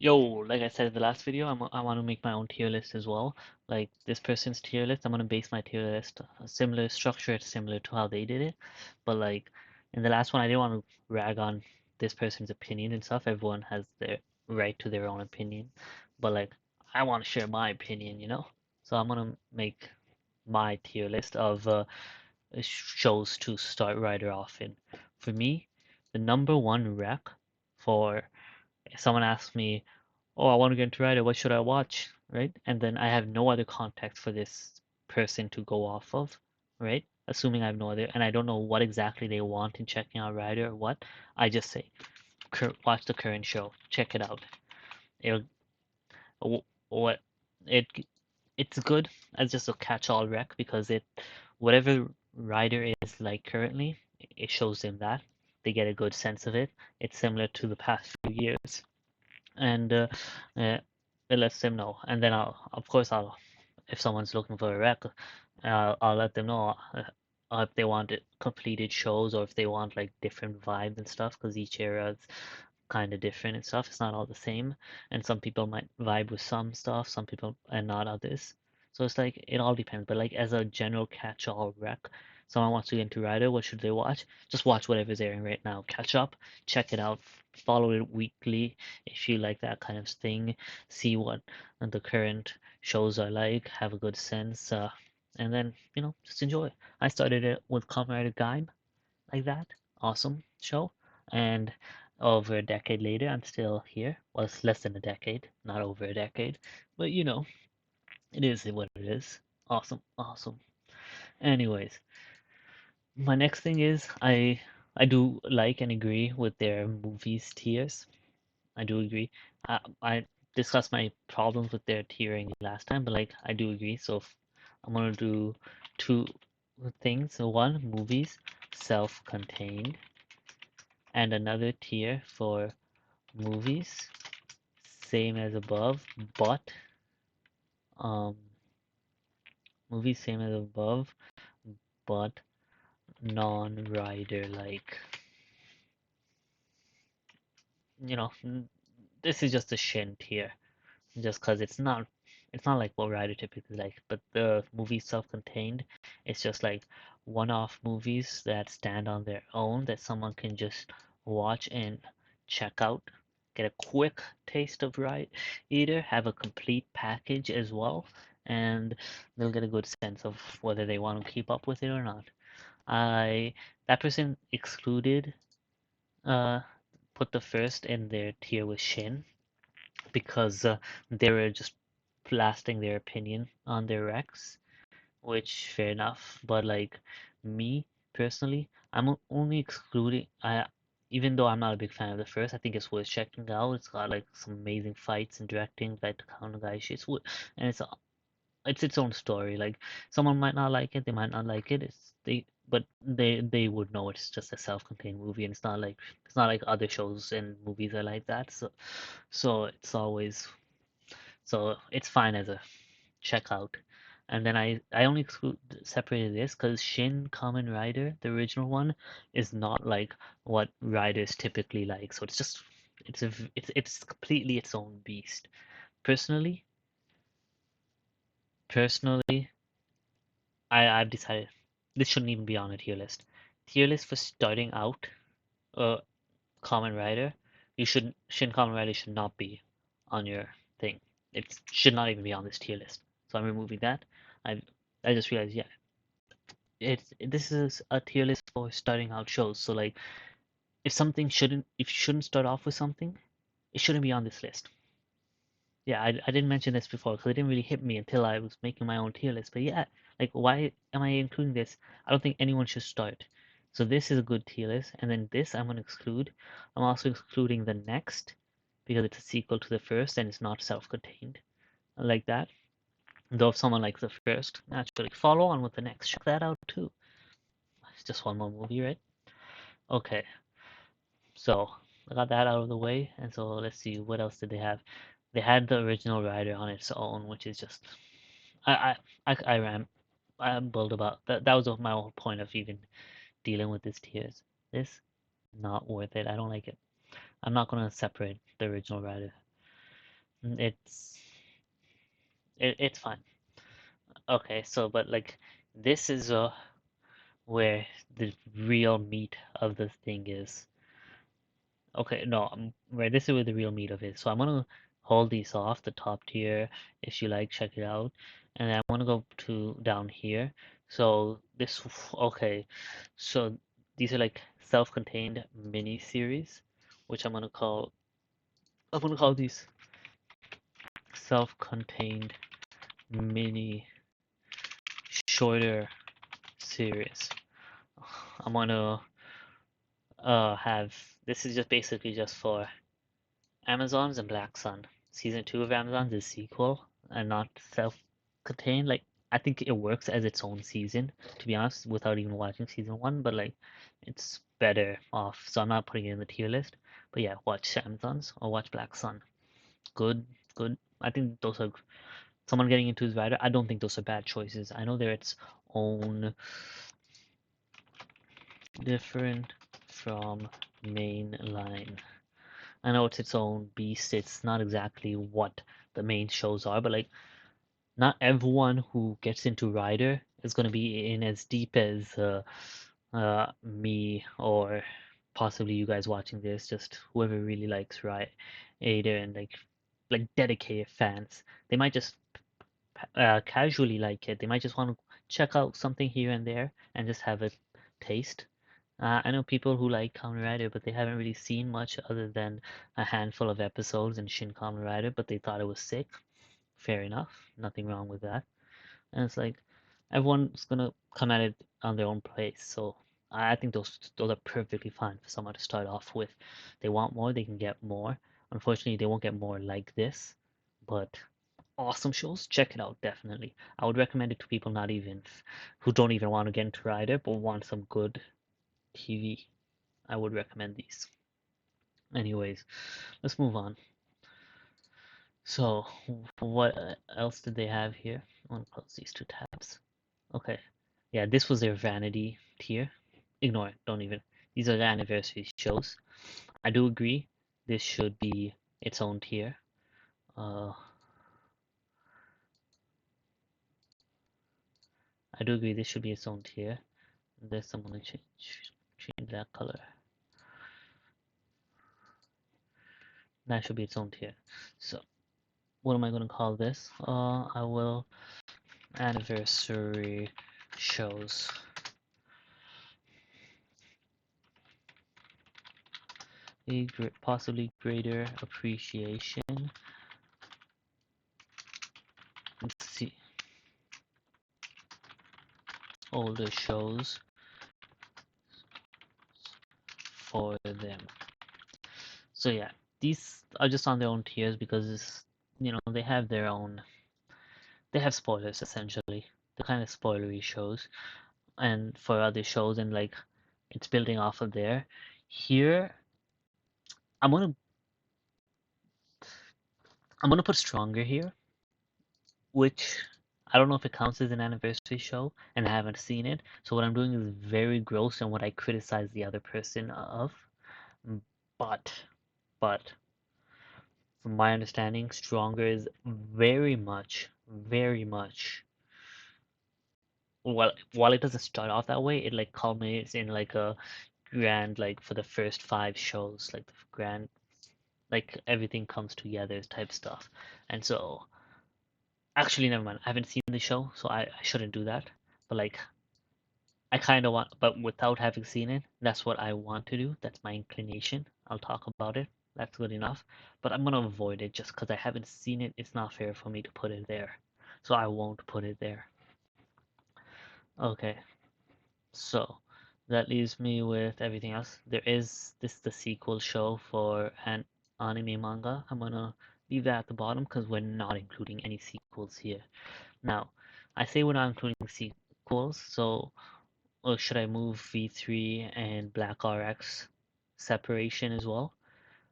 Yo, like I said in the last video, I want to make my own tier list as well. Like this person's tier list, I'm gonna base my tier list similar structure, similar to how they did it. But like in the last one, I didn't want to rag on this person's opinion and stuff. Everyone has their right to their own opinion. But like I want to share my opinion, you know? So I'm gonna make my tier list of shows to start right off in. For me, the number one rec for if someone asks me, oh, I want to get into writer, what should I watch? Right? And then I have no other context for this person to go off of, right? Assuming I have no other, and I don't know what exactly they want in checking out writer or what, I just say, watch the current show, check it out. It'll, what, it, it's good as just a catch-all rec because whatever writer is like currently, it shows them that. They get a good sense of it. It's similar to the past few years and uh, it lets them know. And then of course, if someone's looking for a rec, I'll let them know if they want it completed shows or if they want like different vibes and stuff, because each era is kind of different and stuff. It's not all the same, and some people might vibe with some stuff, some people and not others. So it's like it all depends. But like as a general catch-all rec, someone wants to get into Rider, what should they watch? Just watch whatever's airing right now. Catch up, check it out, follow it weekly if you like that kind of thing. See what the current shows are like, have a good sense, and then just enjoy. I started it with Kamen Rider Gaim like that. Awesome show. And over a decade later, I'm still here. Well, it's less than a decade, not over a decade. But it is what it is. Awesome, awesome. Anyways, my next thing is I do like and agree with their movies tiers. I do agree. I discussed my problems with their tiering last time, but like I do agree. So I'm gonna do two things. So one, movies, self-contained, and another tier for movies, same as above, but um, movies same as above, but non-rider like. You know, this is just a Shin tier, just because it's not like what Rider typically like, but the movie self-contained, it's just like one-off movies that stand on their own that someone can just watch and check out, get a quick taste of right either, have a complete package as well, and they'll get a good sense of whether they want to keep up with it or not. I that person excluded uh put the first in their tier with Shin because they were just blasting their opinion on their Rex, which fair enough. But like me personally, I'm only excluding. Even though I'm not a big fan of the first, I think it's worth checking out. It's got like some amazing fights and directing, like the Counter Guy shit, and it's its own story. Like someone might not like it, they might not like it. But they would know it's just a self-contained movie, and it's not like other shows and movies are like that. So it's fine as a checkout. And then I only separated this because Shin Kamen Rider, the original one, is not like what riders typically like. So it's completely its own beast. Personally, personally, I've decided this shouldn't even be on a tier list. Tier list for starting out, uh, Kamen Rider, Shin Kamen Rider should not be on your thing. It should not even be on this tier list. So I'm removing that. I I just realized, yeah, this is a tier list for starting out shows. So like, if you shouldn't start off with something, it shouldn't be on this list. Yeah, I didn't mention this before because it didn't really hit me until I was making my own tier list. But yeah, like why am I including this? I don't think anyone should start. So this is a good tier list, and then this I'm gonna exclude. I'm also excluding the next because it's a sequel to the first and it's not self-contained like that. Though if someone likes the first, naturally follow on with the next. Check that out too. It's just one more movie, right? Okay, so I got that out of the way, and so let's see what else did they have. They had the original Rider on its own, which is just I rambled about that. That was my whole point of even dealing with this tiers. This not worth it. I don't like it. I'm not gonna separate the original Rider. It's it's fine. Okay, so but like this is where the real meat of the thing is. Okay, no, right, this is where the real meat of it. So I'm gonna hold these off the top tier. If you like, check it out. And then I'm gonna go to down here. So this, okay, so these are like self-contained mini series, which I'm gonna call these self-contained mini shorter series. I'm gonna have this is just basically just for Amazons and Black Sun. Season 2 of Amazons is sequel and not self-contained. Like I think it works as its own season, to be honest, without even watching season 1, but like it's better off. So I'm not putting it in the tier list. But yeah, watch Amazons or watch Black Sun. Good, good. I think those are someone getting into his rider. I don't think those are bad choices. I know they're its own different from mainline. I know it's its own beast. It's not exactly what the main shows are, but like not everyone who gets into Rider is going to be in as deep as me or possibly you guys watching this. Just whoever really likes Rider and like dedicated fans. They might just casually like it. They might just want to check out something here and there and just have a taste. I know people who like Kamen Rider, but they haven't really seen much other than a handful of episodes in Shin Kamen Rider, but they thought it was sick. Fair enough. Nothing wrong with that. And it's like everyone's gonna come at it on their own pace. So I think those are perfectly fine for someone to start off with. They want more, they can get more. Unfortunately, they won't get more like this, but awesome shows. Check it out, definitely. I would recommend it to people not even who don't even want to get into Rider, but want some good TV. I would recommend these. Anyways, let's move on. So, what else did they have here? I want to close these two tabs. Okay. Yeah, this was their vanity tier. Ignore it. Don't even. These are the anniversary shows. I do agree. This should be its own tier. Uh, I do agree. This should be its own tier. This I'm gonna change that color. That should be its own tier. So, what am I gonna call this? I will anniversary shows. A possibly greater appreciation. Let's see older shows for them. So yeah, these are just on their own tiers because they have their own. They have spoilers essentially. The kind of spoilery shows, and for other shows, and like it's building off of there. Here, I'm gonna I'm gonna put stronger here, which I don't know if it counts as an anniversary show, and I haven't seen it. So what I'm doing is very gross and what I criticize the other person of. But, but from my understanding, stronger is very much. While it doesn't start off that way, it like culminates in like a grand like for the first 5 shows, like the grand like everything comes together type stuff. And so actually never mind. I haven't seen the show, so I shouldn't do that. But like I kind of want, but without having seen it, that's what I want to do. That's my inclination. I'll talk about it. That's good enough. But I'm gonna avoid it just because I haven't seen it. It's not fair for me to put it there. So I won't put it there. Okay, so that leaves me with everything else. This is the sequel show for an anime manga. I'm gonna leave that at the bottom because we're not including any sequels here. Now, I say we're not including sequels, so or should I move V3 and Black RX separation as well?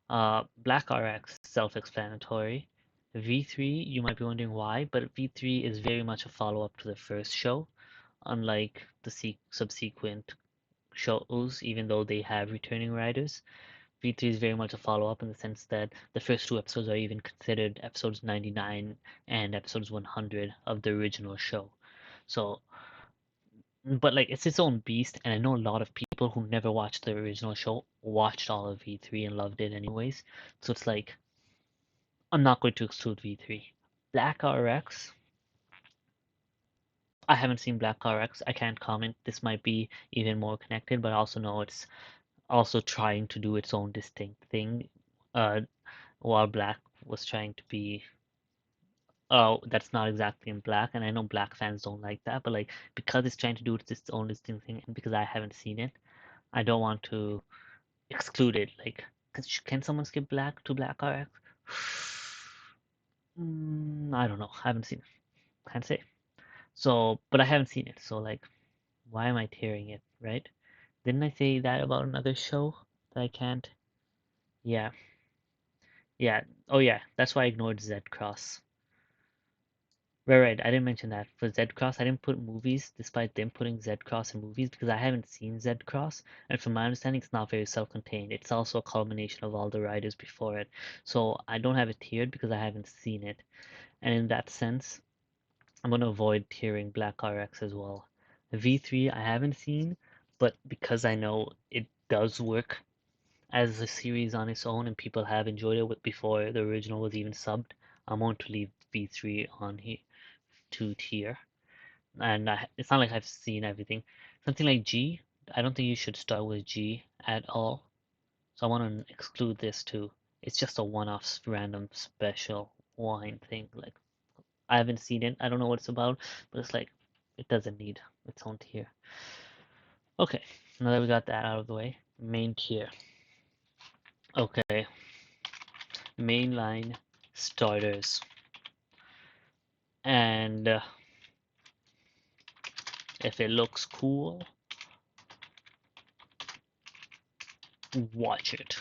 Black RX, self-explanatory. V3, you might be wondering why, but V3 is very much a follow-up to the first show, unlike the subsequent shows, even though they have returning writers. V3 is very much a follow-up in the sense that the first two episodes are even considered episodes 99 and episodes 100 of the original show. So, but like it's its own beast, and I know a lot of people who never watched the original show watched all of V3 and loved it anyways. So it's like I'm not going to exclude V3. Black RX, I haven't seen Black RX. I can't comment. This might be even more connected, but I also know it's also trying to do its own distinct thing. Uh, while Black was trying to be, oh, that's not exactly in Black, and I know Black fans don't like that, but like because it's trying to do its own distinct thing, and because I haven't seen it, I don't want to exclude it. Like, can someone skip Black to Black RX? I don't know. I haven't seen it. Can't say. So, but I haven't seen it. So, like, why am I tearing it, right? Didn't I say that about another show that I can't? Yeah, yeah. Oh, yeah. That's why I ignored Z Cross. Right. I didn't mention that. For Z Cross, I didn't put movies, despite them putting Z Cross in movies, because I haven't seen Z Cross, and from my understanding, it's not very self-contained. It's also a culmination of all the writers before it. So I don't have it tiered because I haven't seen it. And in that sense, I'm gonna avoid tiering Black RX as well. V3 I haven't seen, but because I know it does work as a series on its own and people have enjoyed it with before the original was even subbed, I'm going to leave V3 on here to tier. And it's not like I've seen everything. Something like G, I don't think you should start with G at all. So I want to exclude this too. It's just a one-off random special wine thing. Like I haven't seen it. I don't know what it's about, but it's like it doesn't need its own tier. Okay, now that we got that out of the way, main tier. Okay, mainline starters. And if it looks cool, watch it.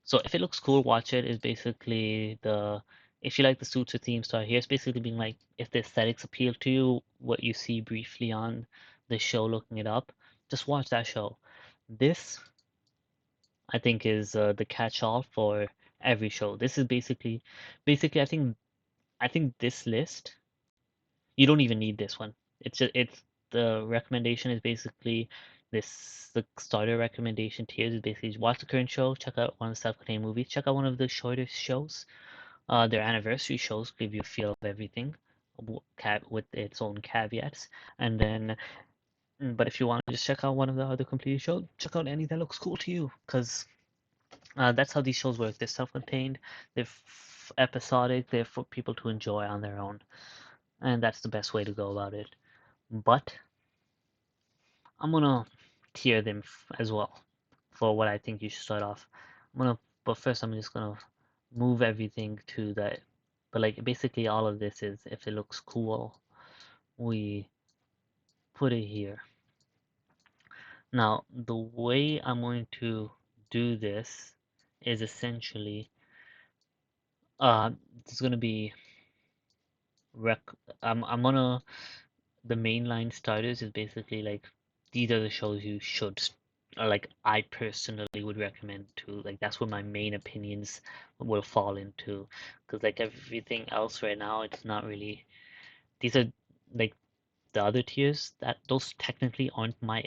So if it looks cool, watch it is basically the if you like the suits or theme star here, it's basically being like if the aesthetics appeal to you, what you see briefly on the show, looking it up, just watch that show. This I think is the catch-all for every show. This is basically I think this list you don't even need this one. It's the recommendation is basically this the starter recommendation tiers is basically watch the current show, check out one of the self-contained movies, check out one of the shorter shows. Their anniversary shows give you a feel of everything, with its own caveats, and then. But if you want to just check out one of the other completed shows, check out any that looks cool to you, because that's how these shows work. They're self-contained, they're episodic, they're for people to enjoy on their own, and that's the best way to go about it. But I'm gonna tier them as well for what I think you should start off. But first I'm just gonna move everything to that. But like basically all of this is if it looks cool, we put it here. Now the way I'm going to do this is essentially uh, it's gonna be rec. I'm gonna the mainline starters is basically like these are the shows you should or like I personally would recommend to like that's where my main opinions will fall into because like everything else right now it's not really these are like the other tiers that those technically aren't my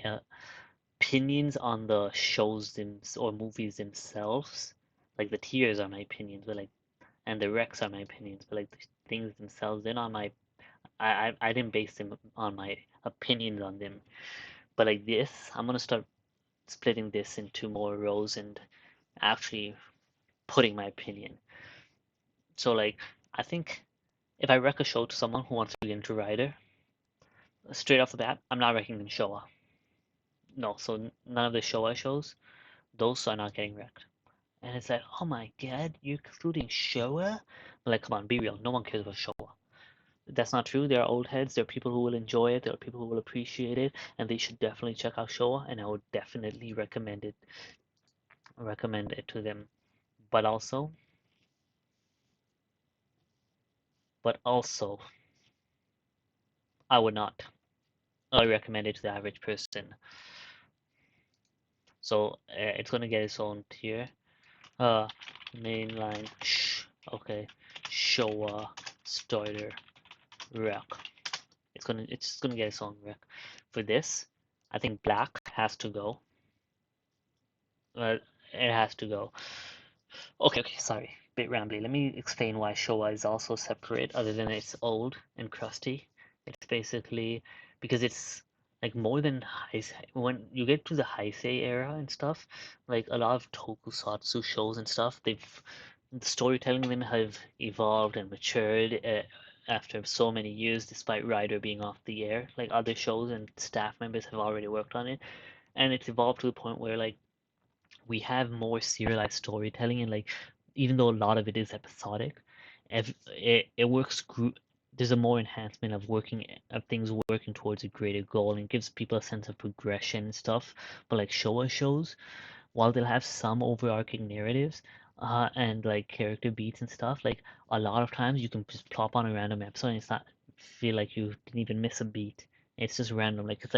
opinions on the shows them or movies themselves like the tiers are my opinions but like and the recs are my opinions but like the things themselves they're not my I didn't base them on my opinions on them. But like this, I'm gonna start splitting this into more rows and actually putting my opinion. So like I think if I rec a show to someone who wants to get into Rider, straight off the bat, I'm not recommending Showa. No, so none of the Showa shows, those are not getting wrecked. And it's like, oh my god, you're excluding Showa? But like, come on, be real. No one cares about Showa. That's not true. There are old heads. There are people who will enjoy it. There are people who will appreciate it, and they should definitely check out Showa. And I would definitely recommend it to them. But also, but also, I would not recommend it to the average person. So it's gonna get its own tier. Uh, mainline. Okay. Showa starter rec. It's gonna get its own rec. For this, I think black has to go. It has to go. Okay, sorry. Bit rambly. Let me explain why Showa is also separate, other than it's old and crusty. It's basically because it's like more than when you get to the Heisei era and stuff, like a lot of tokusatsu shows and stuff, the storytelling them have evolved and matured after so many years, despite Rider being off the air. Like other shows and staff members have already worked on it, and it's evolved to the point where like we have more serialized storytelling and like even though a lot of it is episodic, it works there's a more enhancement of working of things working towards a greater goal and gives people a sense of progression and stuff. But like Showa shows, while they'll have some overarching narratives and like character beats and stuff, like a lot of times you can just plop on a random episode and it's not feel like you didn't even miss a beat. It's just random. Like it's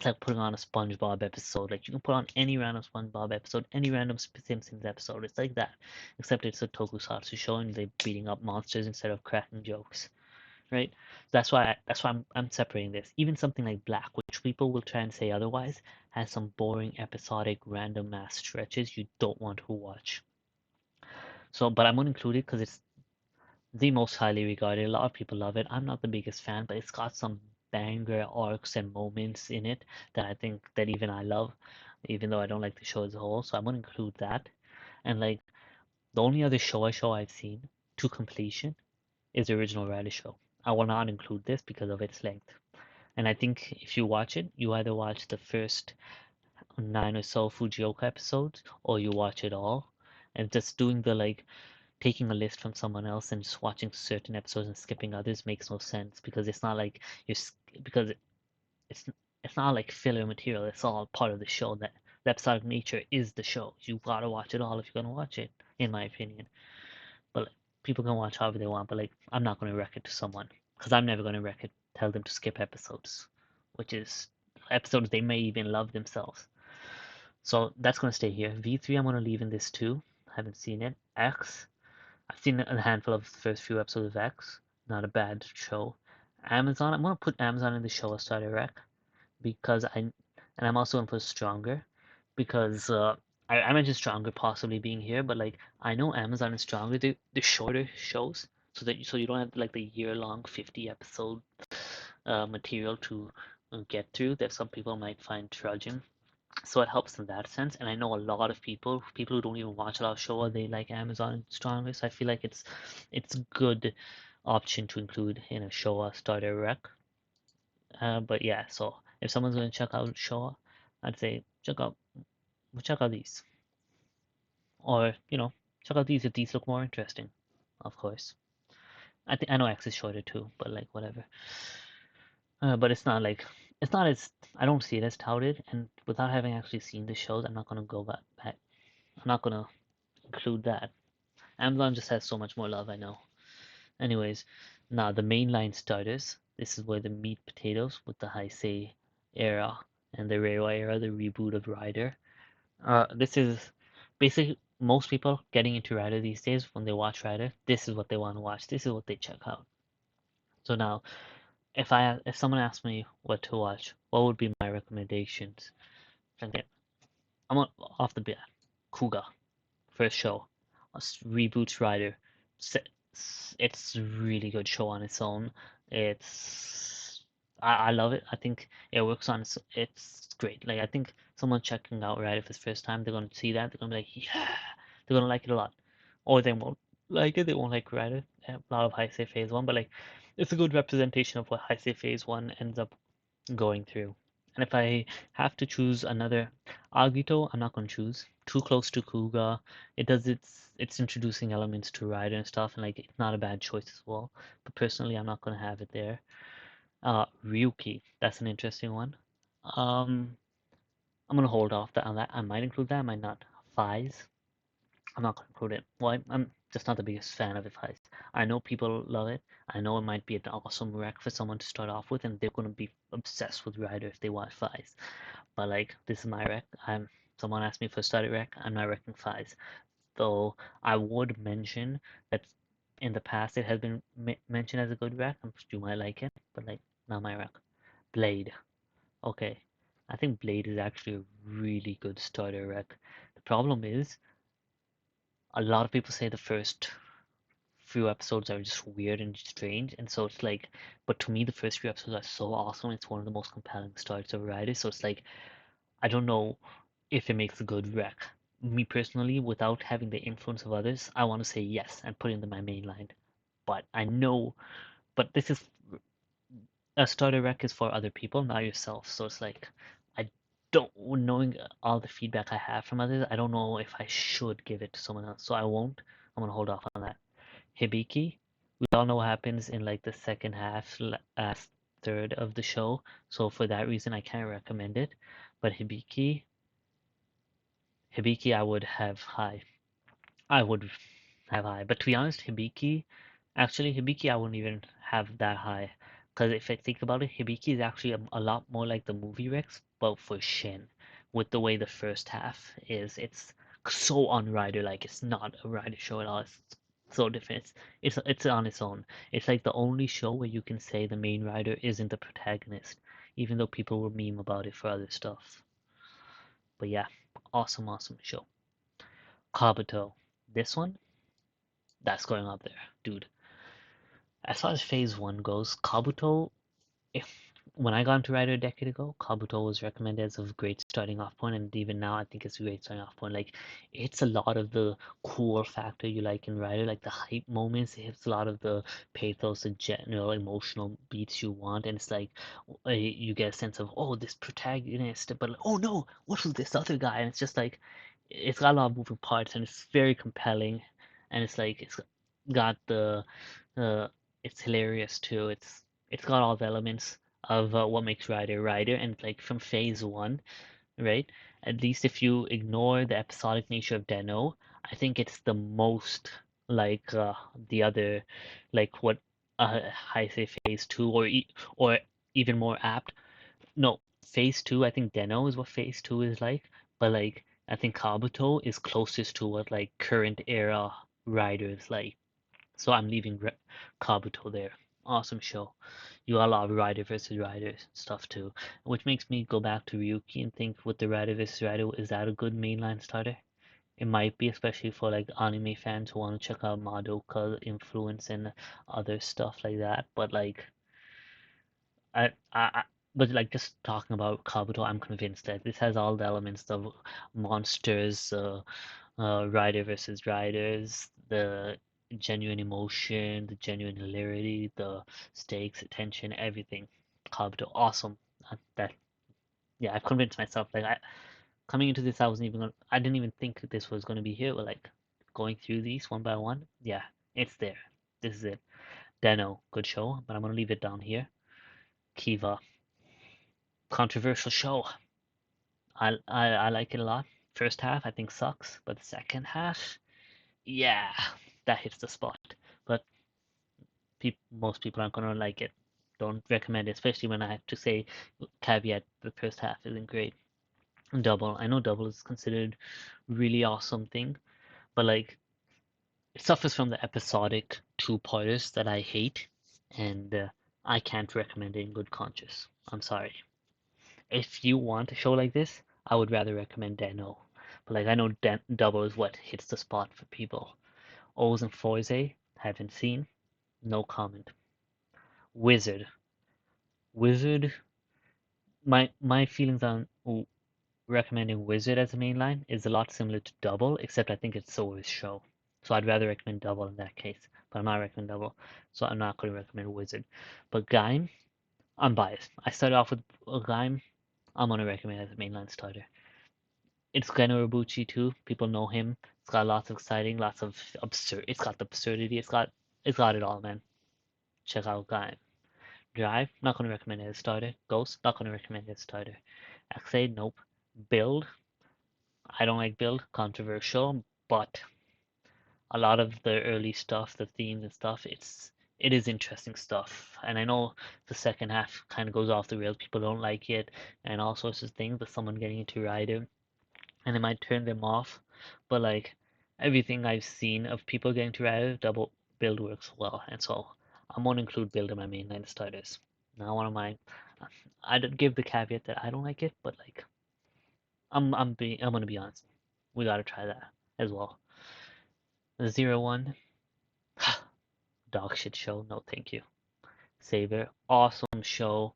like putting on a SpongeBob episode. Like you can put on any random SpongeBob episode, any random Simpsons episode. It's like that, except it's a tokusatsu show and they're beating up monsters instead of cracking jokes, right? That's why I'm separating this. Even something like Black, which people will try and say otherwise, has some boring episodic random mass stretches you don't want to watch. So, but I'm gonna include it because it's the most highly regarded. A lot of people love it. I'm not the biggest fan, but it's got some banger arcs and moments in it that I think that even I love, even though I don't like the show as a whole. So I'm gonna include that. And like the only other show I've seen to completion is the original Rider show. I will not include this because of its length. And I think if you watch it, you either watch the first 9 or so Fujioka episodes, or you watch it all. And just doing the like taking a list from someone else and just watching certain episodes and skipping others makes no sense because it's not like you're because it's it's not like filler material. It's all part of the show. That the episodic nature is the show. You gotta watch it all if you're gonna watch it, in my opinion. But like, people can watch however they want. But like, I'm not gonna wreck it to someone because I'm never gonna wreck it. Tell them to skip episodes, which is episodes they may even love themselves. So that's gonna stay here. V3 I'm gonna leave in this too. Haven't seen it. X I've seen a handful of the first few episodes of X. Not a bad show. Amazon, I'm gonna put Amazon in the show I started rec because and I'm also gonna put Stronger because I mentioned Stronger possibly being here, but like I know Amazon and Stronger they're shorter shows, so you don't have like the year long 50 episode material to get through that some people might find trudging. So it helps in that sense. And I know a lot of people who don't even watch a lot of show, they like Amazon strongest. I feel like it's good option to include in a Showa starter rec. But yeah, so if someone's gonna check out Showa, I'd say check out these, or check out these if these look more interesting. Of course, I know X is shorter too, but like whatever. But it's not as I don't see it as touted, and without having actually seen the shows, I'm not gonna go back. I'm not gonna include that. Amazon just has so much more love, I know. Anyways, now the mainline starters. This is where the meat potatoes with the Heisei era and the Reiwa era, the reboot of Rider. This is basically most people getting into Rider these days when they watch Rider. This is what they want to watch. This is what they check out. So now, if someone asks me what to watch, what would be my recommendations? Okay, I'm off the bat. Kuga. First show, reboots Rider. It's a really good show on its own. I love it. I think it works on it's great. Like I think someone checking out Rider for the first time, they're gonna see that, they're gonna be like, yeah, they're gonna like it a lot. Or they won't like it, they won't like Rider. A lot of Heisei Phase 1, but like it's a good representation of what Heisei Phase 1 ends up going through. And if I have to choose another Agito, I'm not gonna choose. Too close to Kuga. It's introducing elements to Rider and stuff, and like it's not a bad choice as well. But personally, I'm not gonna have it there. Ryuki, that's an interesting one. Um, I'm gonna hold off on that. I might include that, I might not. Fies, I'm not gonna include it. Why? I'm just not the biggest fan of Fies. I know people love it. I know it might be an awesome rec for someone to start off with, and they're gonna be obsessed with Rider if they watch Fies. But like, this is my rec. someone asked me for starter rec, I'm not wrecking fives. Though I would mention that in the past it has been mentioned as a good rec. You might like it, but like not my rec. Blade. Okay, I think Blade is actually a really good starter rec. The problem is a lot of people say the first few episodes are just weird and strange, and so it's like, but to me the first few episodes are so awesome. It's one of the most compelling starts of a writer. So it's like I don't know if it makes a good rec. Me personally, without having the influence of others, I want to say yes and put it in my main line. But I know, but this is a starter rec is for other people, not yourself. So it's like I don't knowing all the feedback I have from others, I don't know if I should give it to someone else. So I won't. I'm gonna hold off on that. Hibiki, we all know what happens in like the second half, last third of the show. So for that reason, I can't recommend it. But Hibiki, I would have high. I would have high. But to be honest, Hibiki, I wouldn't even have that high. Because if I think about it, Hibiki is actually a lot more like the movie Rex, but for Shin. With the way the first half is, it's so unrider like. It's not a rider show at all. It's so different. It's on its own. It's like the only show where you can say the main rider isn't the protagonist, even though people will meme about it for other stuff. But yeah, awesome, awesome show. Kabuto. This one, that's going up there, dude. As far as phase one goes, Kabuto, if when I got into Rider a decade ago, Kabuto was recommended as a great starting off point, and even now I think it's a great starting off point. Like it's a lot of the cool factor you like in Rider, like the hype moments. It hits a lot of the pathos, the general emotional beats you want, and it's like you get a sense of oh this protagonist, but like, oh no, what was this other guy? And it's just like it's got a lot of moving parts, and it's very compelling, and it's like it's got uh, it's hilarious too. It's got all the elements of what makes Rider Rider, and like from phase one, right? At least if you ignore the episodic nature of Deno, I think it's the most like the other, like what I say phase two, or even more apt. No, phase two. I think Deno is what phase two is like, but like I think Kabuto is closest to what like current era Riders like. So I'm leaving Kabuto there. Awesome show. You got a lot of Rider versus Rider stuff too, which makes me go back to Ryuki and think with the Rider versus Rider, is that a good mainline starter? It might be, especially for like anime fans who want to check out Madoka influence and other stuff like that. But like, I but like just talking about Kabuto, I'm convinced that this has all the elements of monsters, rider versus riders, the genuine emotion, the genuine hilarity, the stakes, attention, everything. Kabuto, awesome. That yeah, I've convinced myself. Like I coming into this, I didn't even think this was gonna be here. But like going through these one by one, yeah, it's there. This is it. Deno, good show, but I'm gonna leave it down here. Kiva, controversial show. I like it a lot. First half I think sucks, but the second half, yeah, that hits the spot. But most people aren't gonna like it. Don't recommend it, especially when I have to say caveat the first half isn't great. Double, I know double is considered really awesome thing, but like it suffers from the episodic two-parters that I hate, and I can't recommend it in good conscience. I'm sorry. If you want a show like this, I would rather recommend Dano. But like I know double is what hits the spot for people. O's and Forze, haven't seen, no comment. Wizard. Wizard, my feelings on recommending Wizard as a mainline is a lot similar to Double, except I think it's So's show. So I'd rather recommend Double in that case, but I'm not recommending Double, so I'm not going to recommend Wizard. But Gaim, I'm biased. I started off with Gaim. I'm going to recommend as a mainline starter. It's Geno Ibuchi too. People know him. It's got lots of exciting, lots of absurd. It's got the absurdity. It's got it all, man. Check out Gaim. Drive, not going to recommend it as starter. Ghost, not going to recommend it as starter. Xade, nope. Build, I don't like Build, controversial, but a lot of the early stuff, the themes and stuff, it is interesting stuff. And I know the second half kind of goes off the rails. People don't like it and all sorts of things. But someone getting into Rider and it might turn them off. But like everything I've seen of people getting to Rider, double build works well, and so I'm gonna include build in my mainline starters. Now one of my, I would give the caveat that I don't like it, but like I'm gonna be honest. We gotta try that as well. The 0-1, dog shit show. No, thank you. Saber, awesome show.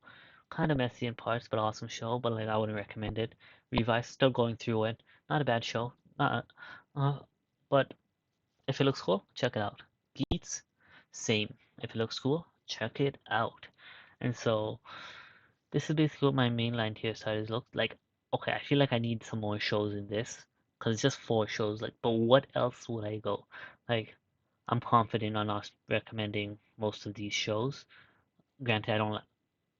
Kind of messy in parts, but awesome show. But like I wouldn't recommend it. Revice, still going through it. Not a bad show. Not, but if it looks cool, check it out. Geats, same. If it looks cool, check it out. And so this is basically what my mainline tier starters look like. Okay, I feel like I need some more shows in this because it's just four shows. Like, but what else would I go? Like, I'm confident on us recommending most of these shows. Granted,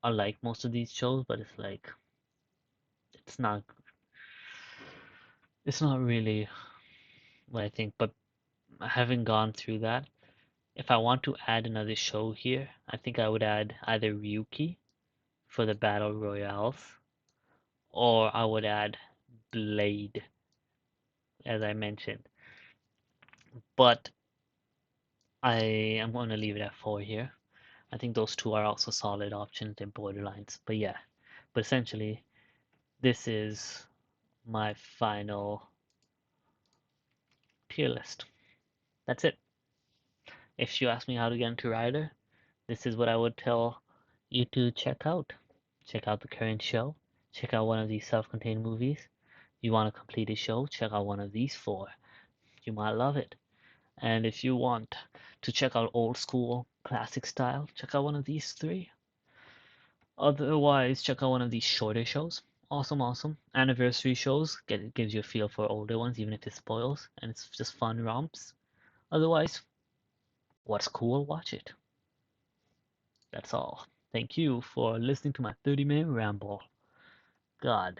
I like most of these shows, but it's like it's not it's not really what I think. But having gone through that, if I want to add another show here, I think I would add either Ryuki for the Battle Royales, or I would add Blade, as I mentioned. But I am going to leave it at four here. I think those two are also solid options in borderlines. But yeah, but essentially, this is my final tier list. That's it. If you ask me how to get into Rider, this is what I would tell you to check out. Check out the current show. Check out one of these self-contained movies. You want to complete a show? Check out one of these four. You might love it. And if you want to check out old school, classic style, check out one of these three. Otherwise, check out one of these shorter shows. Awesome, awesome. Anniversary shows gives you a feel for older ones, even if it spoils, and it's just fun romps. Otherwise, what's cool? Watch it. That's all. Thank you for listening to my 30-minute ramble. God.